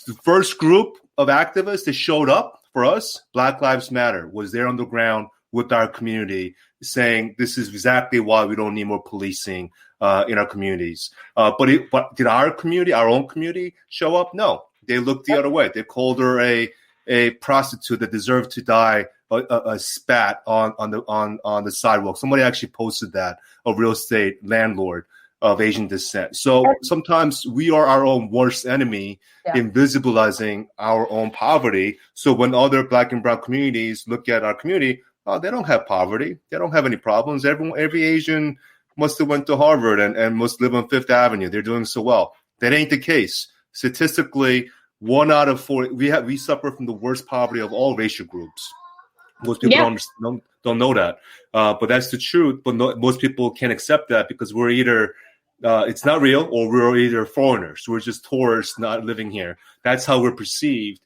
The first group of activists that showed up for us, Black Lives Matter, was there on the ground with our community, saying this is exactly why we don't need more policing in our communities. But did our own community, show up? No, they looked the other way. They called her a prostitute that deserved to die, a spat on the sidewalk. Somebody actually posted that, a real estate landlord of Asian descent. So sometimes we are our own worst enemy, invisibilizing our own poverty. So when other Black and brown communities look at our community, they don't have poverty. They don't have any problems. Every Asian must have went to Harvard and must live on Fifth Avenue. They're doing so well. That ain't the case. Statistically, 1 out of 4, we suffer from the worst poverty of all racial groups. Most people don't know that. But that's the truth. But most people can't accept that, because we're either it's not real, or we're either foreigners. We're just tourists not living here. That's how we're perceived.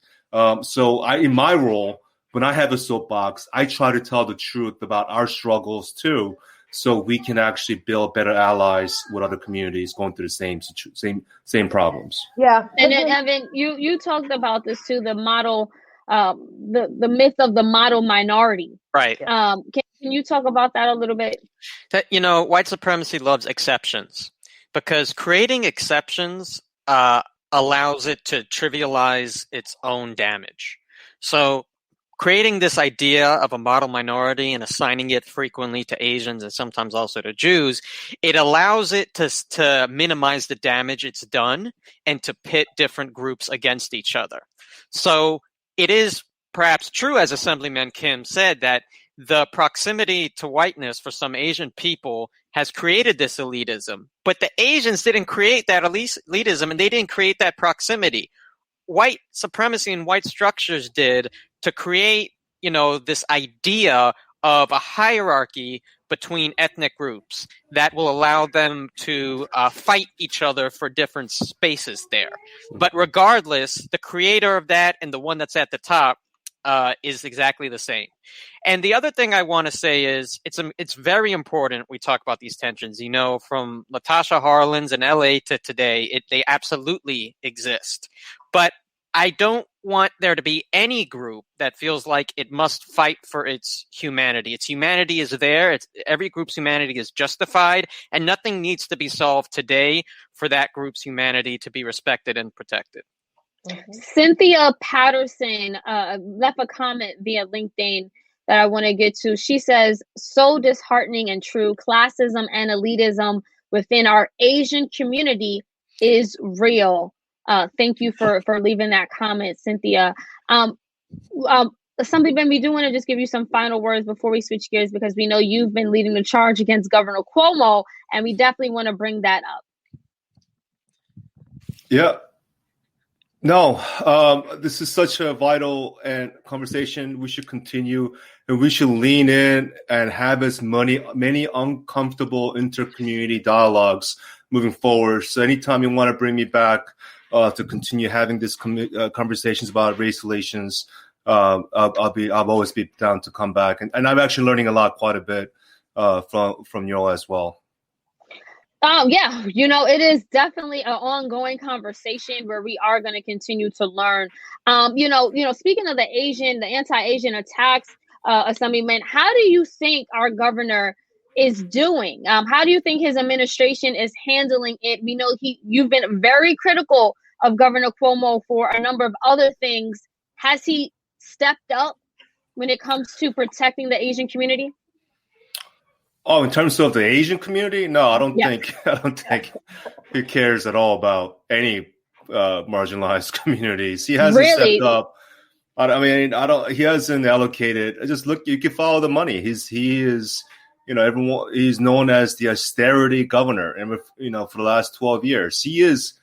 So in my role, when I have a soapbox, I try to tell the truth about our struggles too, so we can actually build better allies with other communities going through the same problems. Yeah. And then, Evan, you talked about this too, the model, the myth of the model minority. Right. Can you talk about that a little bit? That, white supremacy loves exceptions, because creating exceptions allows it to trivialize its own damage. So creating this idea of a model minority and assigning it frequently to Asians and sometimes also to Jews, it allows it to minimize the damage it's done and to pit different groups against each other. So it is perhaps true, as Assemblyman Kim said, that the proximity to whiteness for some Asian people has created this elitism. But the Asians didn't create that elitism, and they didn't create that proximity. White supremacy and white structures did, to create, this idea of a hierarchy between ethnic groups that will allow them to fight each other for different spaces there. But regardless, the creator of that and the one that's at the top is exactly the same. And the other thing I want to say is it's very important we talk about these tensions. You know, from Latasha Harlins in LA to today, they absolutely exist. But I don't want there to be any group that feels like it must fight for its humanity. Its humanity is there. Every group's humanity is justified, and nothing needs to be solved today for that group's humanity to be respected and protected. Mm-hmm. Cynthia Patterson left a comment via LinkedIn that I want to get to. She says, so disheartening and true. Classism and elitism within our Asian community is real. Thank you for leaving that comment, Cynthia. Assemblyman, we do want to just give you some final words before we switch gears, because we know you've been leading the charge against Governor Cuomo, and we definitely want to bring that up. Yeah. No, this is such a vital conversation. We should continue, and we should lean in and have as many uncomfortable inter-community dialogues moving forward. So anytime you want to bring me back to continue having these conversations about race relations, I'll always be down to come back. And I'm actually learning quite a bit from you all as well. Yeah, it is definitely an ongoing conversation where we are going to continue to learn. Speaking of the anti-Asian attacks, Assemblyman, how do you think our governor is doing? How do you think his administration is handling it? We know you've been very critical of Governor Cuomo for a number of other things. Has he stepped up when it comes to protecting the Asian community? Oh, in terms of the Asian community? No, I don't think he cares at all about any marginalized communies. He hasn't stepped up. He hasn't allocated. Just look, you can follow the money. He is, he's known as the austerity governor. And, for the last 12 years, he is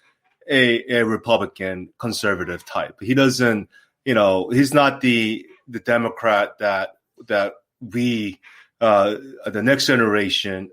a Republican conservative type. He doesn't, he's not the Democrat that we, the next generation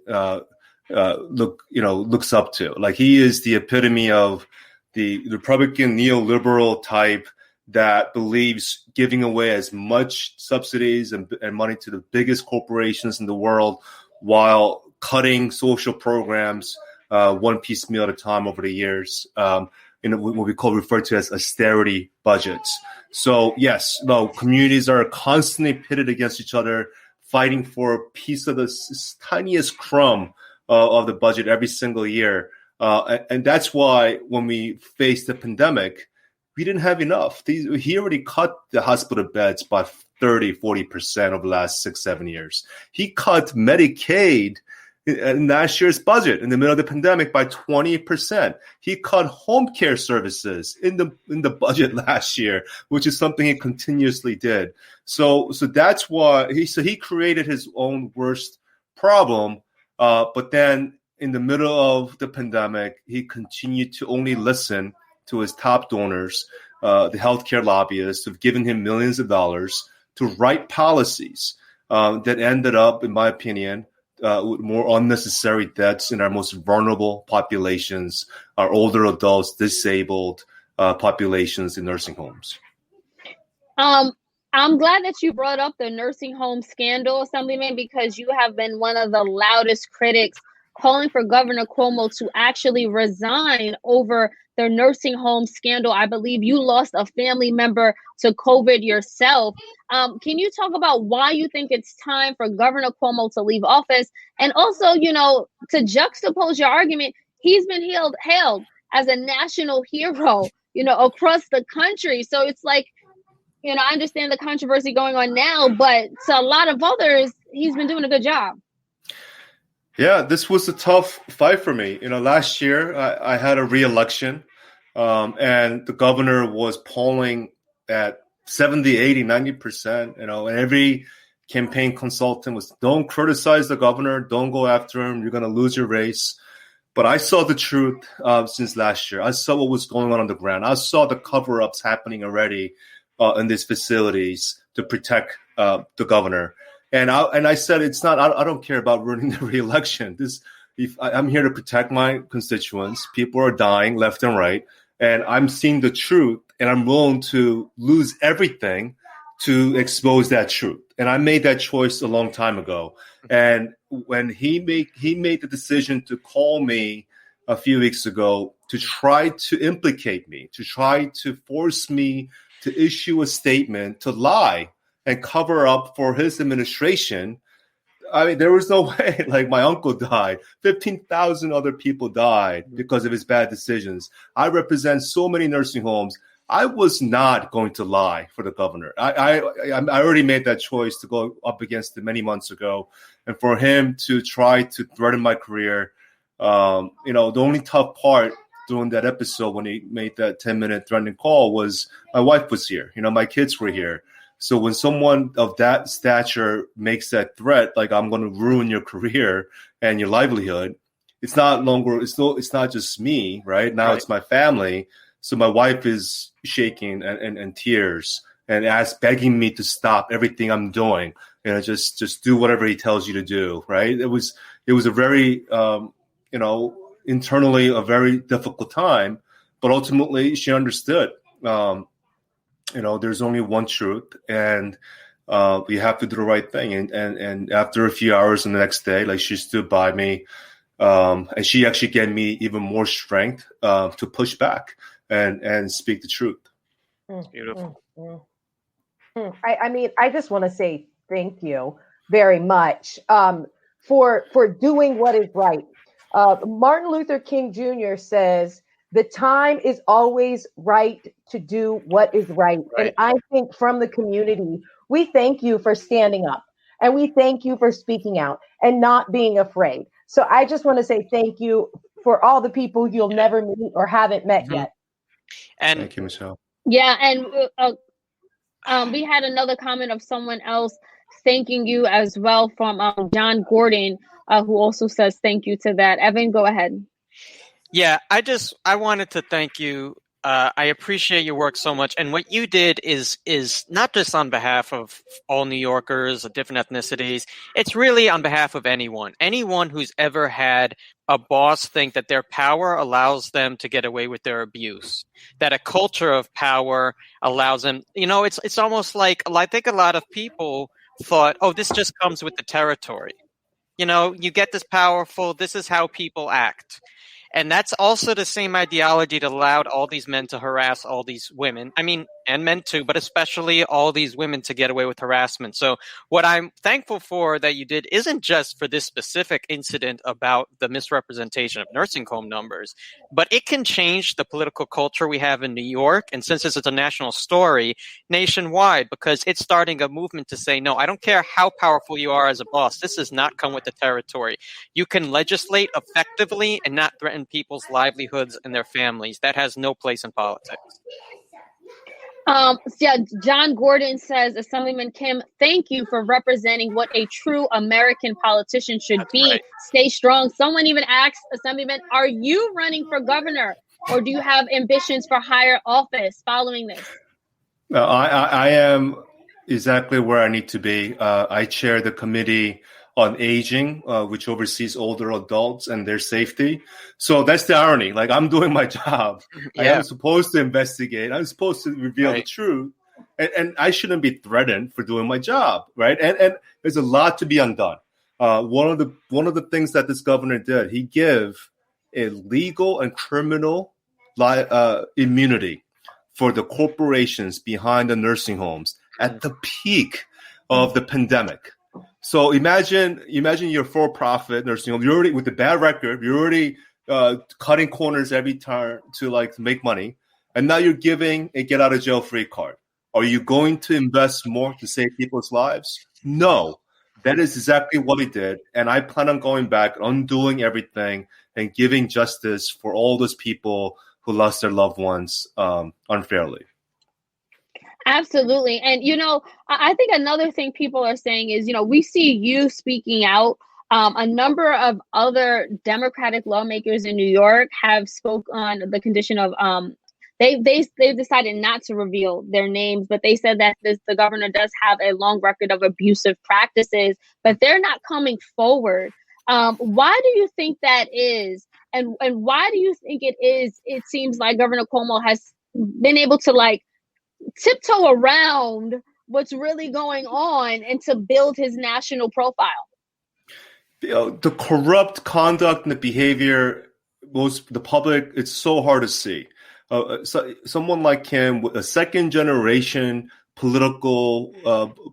looks up to. Like, he is the epitome of the Republican neoliberal type that believes giving away as much subsidies and money to the biggest corporations in the world while cutting social programs one piecemeal at a time over the years. What we refer to as austerity budgets. So yes, communities are constantly pitted against each other, fighting for a piece of the tiniest crumb of the budget every single year. And that's why when we faced the pandemic, we didn't have enough. He already cut the hospital beds by 30-40% over the last 6-7 years. He cut Medicaid in last year's budget in the middle of the pandemic by 20%. He cut home care services in the budget last year, which is something he continuously did. So that's why he created his own worst problem. But then in the middle of the pandemic, he continued to only listen to his top donors, the healthcare lobbyists, who've given him millions of dollars to write policies that ended up, in my opinion, with more unnecessary deaths in our most vulnerable populations, our older adults, disabled populations in nursing homes. I'm glad that you brought up the nursing home scandal, Assemblyman, because you have been one of the loudest critics calling for Governor Cuomo to actually resign over the nursing home scandal. I believe you lost a family member to COVID yourself. Can you talk about why you think it's time for Governor Cuomo to leave office? And also, to juxtapose your argument, he's been hailed as a national hero, across the country. So it's like, I understand the controversy going on now, but to a lot of others, he's been doing a good job. Yeah, this was a tough fight for me. Last year I had a re-election, and the governor was polling at 70, 80, 90%, and every campaign consultant was, don't criticize the governor, don't go after him, you're going to lose your race. But I saw the truth since last year. I saw what was going on the ground. I saw the cover-ups happening already in these facilities to protect the governor. And I said, it's not. I don't care about ruining the re-election. I'm here to protect my constituents. People are dying left and right, and I'm seeing the truth. And I'm willing to lose everything to expose that truth. And I made that choice a long time ago. And when he made the decision to call me a few weeks ago to try to implicate me, to try to force me to issue a statement, to lie and cover up for his administration, I mean, there was no way. Like, my uncle died. 15,000 other people died because of his bad decisions. I represent so many nursing homes. I was not going to lie for the governor. I already made that choice to go up against him many months ago. And for him to try to threaten my career, the only tough part during that episode when he made that 10-minute threatening call was my wife was here. My kids were here. So when someone of that stature makes that threat, like, I'm going to ruin your career and your livelihood, it's not just me, right? Now It's my family. So my wife is shaking and tears and begging me to stop everything I'm doing. Just do whatever he tells you to do, right? It was a very, internally a very difficult time, but ultimately she understood. There's only one truth, and we have to do the right thing. And after a few hours and the next day, like, she stood by me, and she actually gave me even more strength to push back and speak the truth. It's beautiful. I mean, I just want to say thank you very much for doing what is right. Martin Luther King Jr. says, the time is always right to do what is right. And I think from the community, we thank you for standing up, and we thank you for speaking out and not being afraid. So I just want to say thank you for all the people you'll never meet or haven't met yet. And thank you, Michelle. Yeah, and we had another comment of someone else thanking you as well from John Gordon, who also says thank you to that. Evan, go ahead. Yeah, I wanted to thank you. I appreciate your work so much. And what you did is not just on behalf of all New Yorkers of different ethnicities. It's really on behalf of anyone who's ever had a boss think that their power allows them to get away with their abuse, that a culture of power allows them. It's almost like, I think a lot of people thought, oh, this just comes with the territory. You get this powerful, this is how people act. And that's also the same ideology that allowed all these men to harass all these women. I mean, and men too, but especially all these women to get away with harassment. So what I'm thankful for that you did isn't just for this specific incident about the misrepresentation of nursing home numbers, but it can change the political culture we have in New York. And since it's a national story, nationwide, because it's starting a movement to say, no, I don't care how powerful you are as a boss. This does not come with the territory. You can legislate effectively and not threaten people's livelihoods and their families. That has no place in politics. John Gordon says, Assemblyman Kim, thank you for representing what a true American politician should be. Right. Stay strong. Someone even asked, Assemblyman, are you running for governor, or do you have ambitions for higher office following this? I am exactly where I need to be. I chair the committee on aging, which oversees older adults and their safety. So that's the irony. Like, I'm doing my job. Yeah. I am supposed to investigate. I'm supposed to reveal the truth. And I shouldn't be threatened for doing my job, right? And there's a lot to be undone. One of the things that this governor did, he gave a legal and criminal immunity for the corporations behind the nursing homes at the peak of the pandemic. So imagine you're for-profit nursing home. You're already with the bad record. You're already cutting corners every turn to make money, and now you're giving a get-out-of-jail-free card. Are you going to invest more to save people's lives? No, that is exactly what he did, and I plan on going back, undoing everything, and giving justice for all those people who lost their loved ones unfairly. Absolutely. And, I think another thing people are saying is, we see you speaking out. A number of other Democratic lawmakers in New York have spoke on the condition of they've decided not to reveal their names, but they said that the governor does have a long record of abusive practices, but they're not coming forward. Why do you think that is? And why do you think it is? It seems like Governor Cuomo has been able to tiptoe around what's really going on and to build his national profile? The corrupt conduct and the behavior, the public, it's so hard to see. Someone like him, a second generation political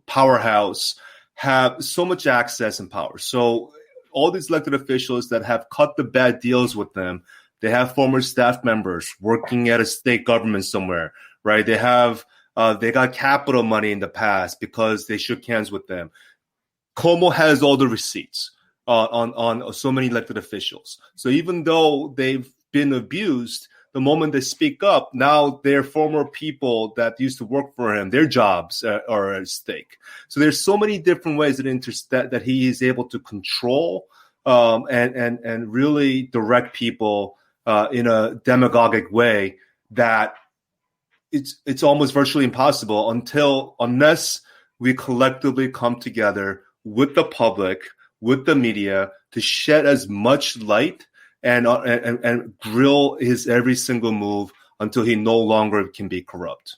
powerhouse, have so much access and power. So all these elected officials that have cut the bad deals with them, they have former staff members working at a state government somewhere, right? They got capital money in the past because they shook hands with them. Cuomo has all the receipts on so many elected officials. So even though they've been abused, the moment they speak up, now they're former people that used to work for him. Their jobs are at stake. So there's so many different ways that he is able to control and really direct people in a demagogic way that it's almost virtually impossible unless we collectively come together with the public, with the media, to shed as much light and grill his every single move until he no longer can be corrupt.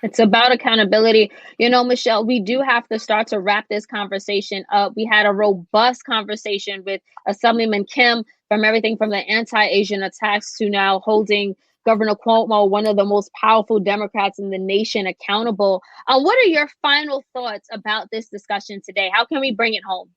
It's about accountability. Michelle, we do have to start to wrap this conversation up. We had a robust conversation with Assemblyman Kim, from everything from the anti-Asian attacks to now holding Governor Cuomo, one of the most powerful Democrats in the nation, accountable. What are your final thoughts about this discussion today? How can we bring it home?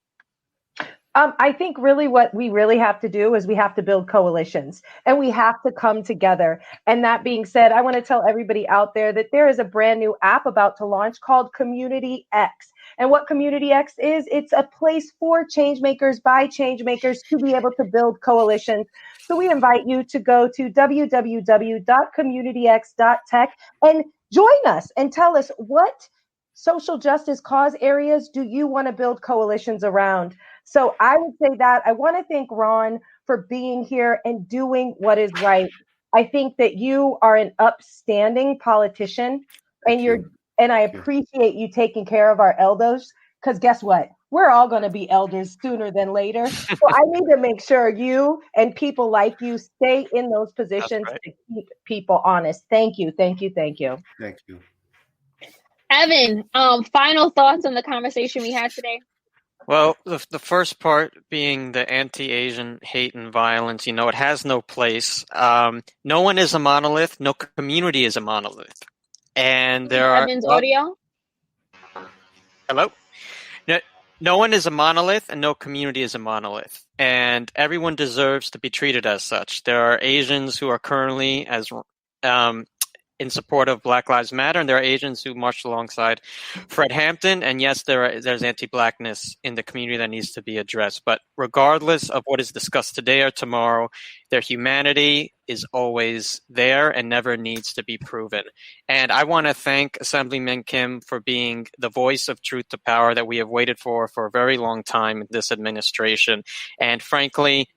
I think really what we really have to do is we have to build coalitions and we have to come together. And that being said, I want to tell everybody out there that there is a brand new app about to launch called Community X. And what Community X is, it's a place for changemakers by changemakers to be able to build coalitions. So we invite you to go to www.communityx.tech and join us and tell us what social justice cause areas do you want to build coalitions around. So I would say that I want to thank Ron for being here and doing what is right. I think that you are an upstanding politician, and I appreciate you taking care of our elders, because guess what? We're all going to be elders sooner than later. So I need to make sure you and people like you stay in those positions to keep people honest. Thank you. Thank you. Thank you. Thank you. Evan, final thoughts on the conversation we had today? Well, the first part being the anti-Asian hate and violence, it has no place. No one is a monolith. No community is a monolith. And there are... Evan's audio? Hello? No one is a monolith and no community is a monolith. And everyone deserves to be treated as such. There are Asians who are currently in support of Black Lives Matter, and there are Asians who marched alongside Fred Hampton. And yes, there's anti-Blackness in the community that needs to be addressed. But regardless of what is discussed today or tomorrow, their humanity is always there and never needs to be proven. And I want to thank Assemblyman Kim for being the voice of truth to power that we have waited for a very long time in this administration. And frankly,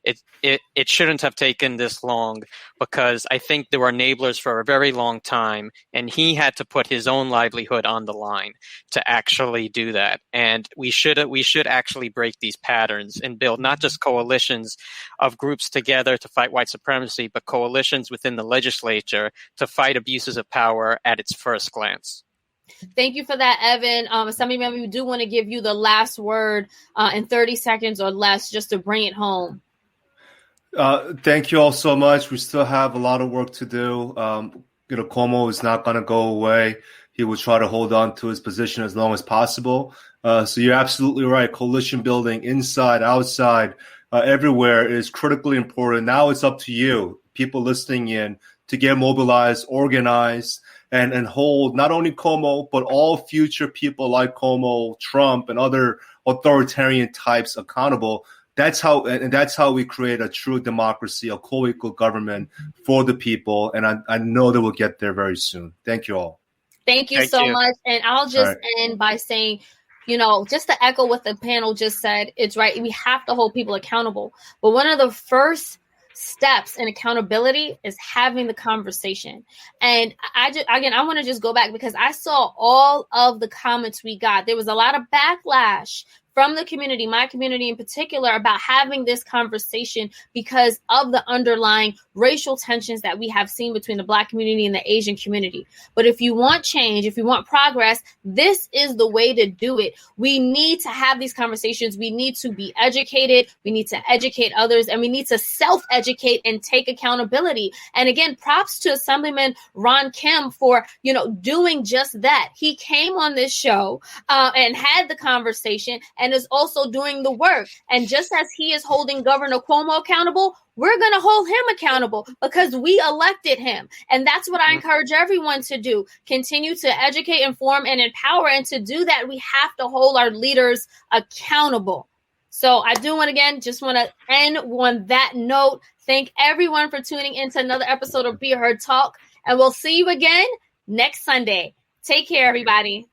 it shouldn't have taken this long, because I think there were enablers for a very long time, and he had to put his own livelihood on the line to actually do that. And we should actually break these patterns and build not just coalitions of groups together to fight white supremacy, but coalitions within the legislature to fight abuses of power at its first glance. Thank you for that, Evan. Assemblyman, we do want to give you the last word in 30 seconds or less, just to bring it home. Thank you all so much. We still have a lot of work to do. Cuomo is not going to go away. He will try to hold on to his position as long as possible. So you're absolutely right. Coalition building inside, outside, everywhere is critically important. Now it's up to you, people listening in, to get mobilized, organized, and hold not only Cuomo, but all future people like Cuomo, Trump, and other authoritarian types accountable. That's how we create a true democracy, a co-equal government for the people. And I know that we'll get there very soon. Thank you all. Thank you so much. And I'll just end by saying, just to echo what the panel just said, it's right. We have to hold people accountable. But one of the first steps in accountability is having the conversation. And I want to just go back, because I saw all of the comments we got. There was a lot of backlash from the community, my community in particular, about having this conversation because of the underlying racial tensions that we have seen between the Black community and the Asian community. But if you want change, if you want progress, this is the way to do it. We need to have these conversations. We need to be educated. We need to educate others, and we need to self-educate and take accountability. And again, props to Assemblyman Ron Kim for, doing just that. He came on this show and had the conversation and is also doing the work. And just as he is holding Governor Cuomo accountable, we're going to hold him accountable because we elected him. And that's what I encourage everyone to do. Continue to educate, inform, and empower. And to do that, we have to hold our leaders accountable. So I do want to end on that note. Thank everyone for tuning into another episode of Be Heard Talk. And we'll see you again next Sunday. Take care, everybody.